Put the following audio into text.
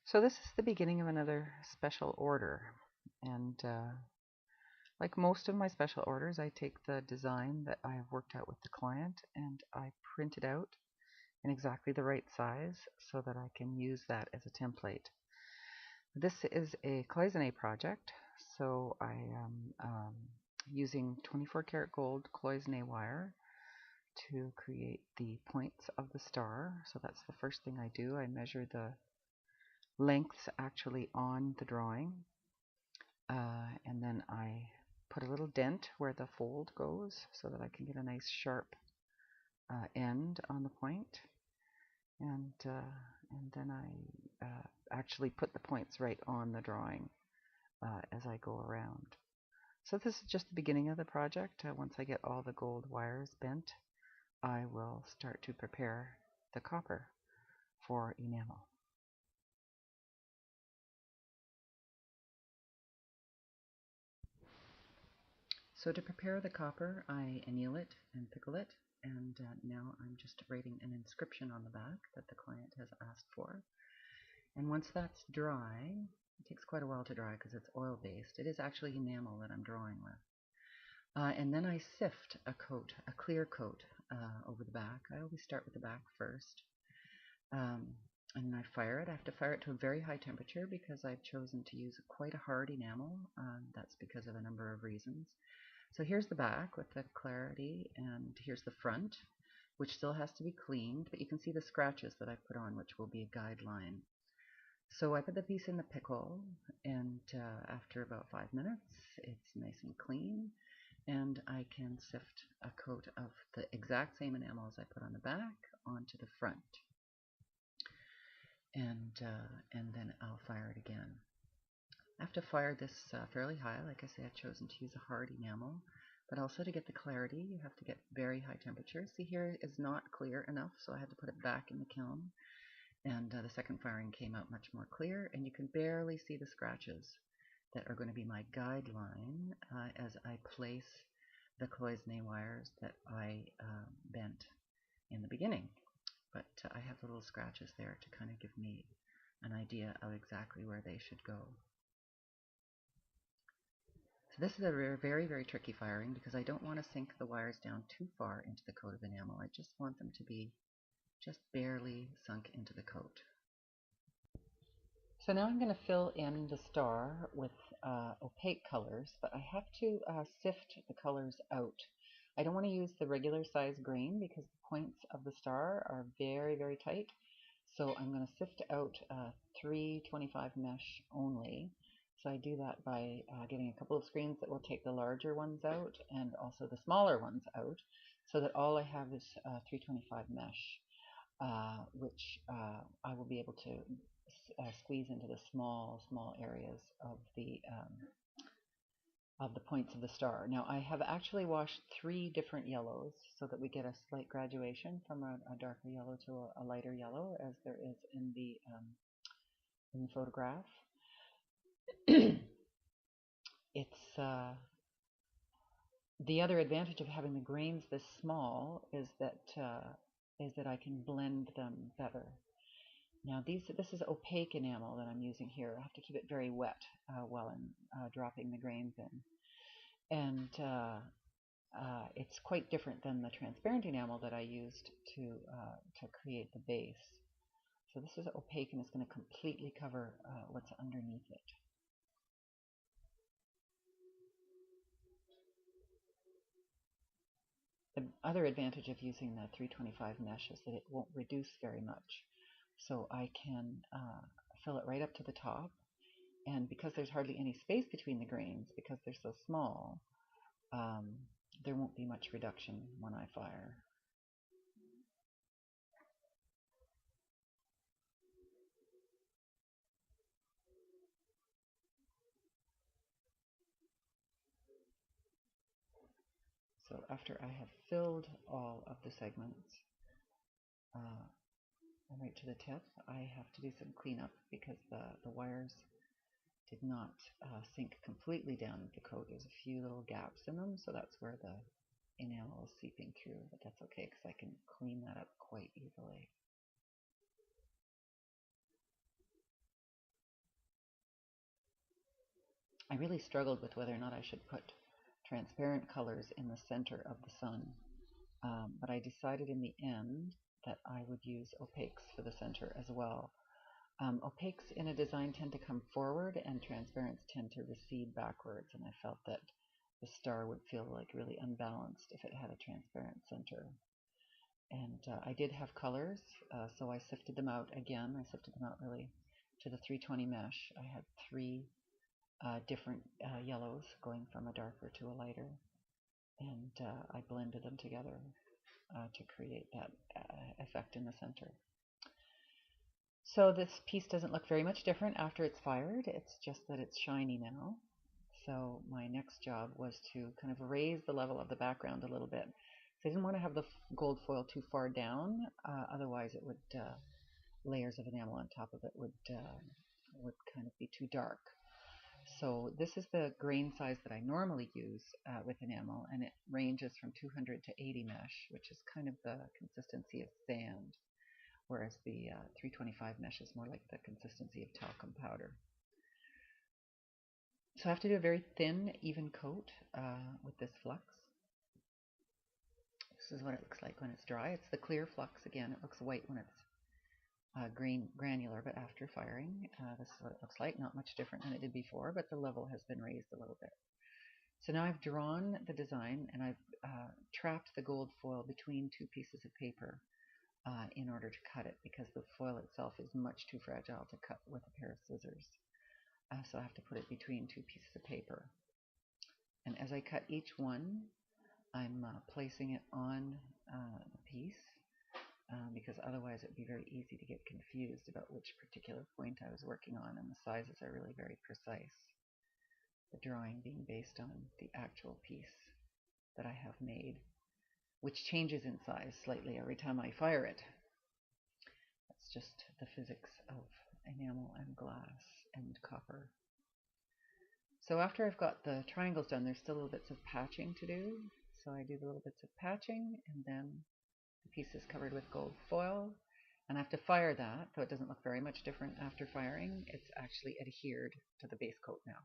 So this is the beginning of another special order, and like most of my special orders, I take the design that I have worked out with the client and I print it out in exactly the right size so that I can use that as a template. This is a cloisonne project, so I am using 24 karat gold cloisonne wire to create the points of the star. So that's the first thing I do. I measure the lengths actually on the drawing, and then I put a little dent where the fold goes so that I can get a nice sharp end on the point, and then I actually put the points right on the drawing as I go around. So this is just the beginning of the project. Once I get all the gold wires bent, I will start to prepare the copper for enamel. So to prepare the copper, I anneal it and pickle it, and now I'm just writing an inscription on the back that the client has asked for. And once that's dry, it takes quite a while to dry because it's oil-based. It is actually enamel that I'm drawing with. And then I sift a coat, a clear coat, over the back. I always start with the back first. And I fire it. I have to fire it to a very high temperature because I've chosen to use quite a hard enamel. That's because of a number of reasons. So here's the back with the clarity, and here's the front, which still has to be cleaned, but you can see the scratches that I put on, which will be a guideline. So I put the piece in the pickle, and after about 5 minutes, it's nice and clean, and I can sift a coat of the exact same enamel as I put on the back onto the front. And then I'll fire it again. I have to fire this fairly high. Like I say, I've chosen to use a hard enamel, but also to get the clarity, you have to get very high temperature. See, here is not clear enough, so I had to put it back in the kiln, and the second firing came out much more clear, and you can barely see the scratches that are going to be my guideline as I place the cloisonne wires that I bent in the beginning. But I have the little scratches there to kind of give me an idea of exactly where they should go. So this is a very, very tricky firing because I don't want to sink the wires down too far into the coat of enamel. I just want them to be just barely sunk into the coat. So now I'm going to fill in the star with opaque colors, but I have to sift the colors out. I don't want to use the regular size grain because the points of the star are very, very tight. So I'm going to sift out 325 mesh only. So I do that by getting a couple of screens that will take the larger ones out and also the smaller ones out, so that all I have is 325 mesh, which I will be able to squeeze into the small areas of the points of the star. Now I have actually washed 3 different yellows so that we get a slight graduation from a darker yellow to a lighter yellow, as there is in the photograph. It's the other advantage of having the grains this small is that I can blend them better. Now this is opaque enamel that I'm using here. I have to keep it very wet while I'm dropping the grains in, and it's quite different than the transparent enamel that I used to create the base. So this is opaque and it's going to completely cover what's underneath it. The other advantage of using the 325 mesh is that it won't reduce very much. So I can fill it right up to the top, and because there's hardly any space between the grains, because they're so small, there won't be much reduction when I fire. So after I have filled all of the segments, right to the tip, I have to do some cleanup because the wires did not sink completely down into the coat. There's a few little gaps in them, so that's where the enamel is seeping through, but that's okay because I can clean that up quite easily. I really struggled with whether or not I should put transparent colors in the center of the sun, but I decided in the end that I would use opaques for the center as well. Opaques in a design tend to come forward and transparents tend to recede backwards, and I felt that the star would feel like really unbalanced if it had a transparent center. And I did have colors, so I sifted them out again. I sifted them out really to the 320 mesh. I had three different yellows going from a darker to a lighter, and I blended them together to create that effect in the center. So this piece doesn't look very much different after it's fired. It's just that it's shiny now. So my next job was to kind of raise the level of the background a little bit. So I didn't want to have the gold foil too far down, otherwise it would layers of enamel on top of it would kind of be too dark. So this is the grain size that I normally use with enamel, and it ranges from 200 to 80 mesh, which is kind of the consistency of sand, whereas the 325 mesh is more like the consistency of talcum powder. So I have to do a very thin, even coat with this flux. This is what it looks like when it's dry. It's the clear flux again. It looks white when it's green granular, but after firing, this is what it looks like. Not much different than it did before, but the level has been raised a little bit. So now I've drawn the design, and I've trapped the gold foil between two pieces of paper in order to cut it, because the foil itself is much too fragile to cut with a pair of scissors. So I have to put it between two pieces of paper. And as I cut each one, I'm placing it on the piece, because otherwise it would be very easy to get confused about which particular point I was working on, and the sizes are really very precise, the drawing being based on the actual piece that I have made, which changes in size slightly every time I fire it. That's just the physics of enamel and glass and copper. So after I've got the triangles done, there's still little bits of patching to do. So I do the little bits of patching, and then the piece is covered with gold foil. And I have to fire that, though it doesn't look very much different after firing. It's actually adhered to the base coat now.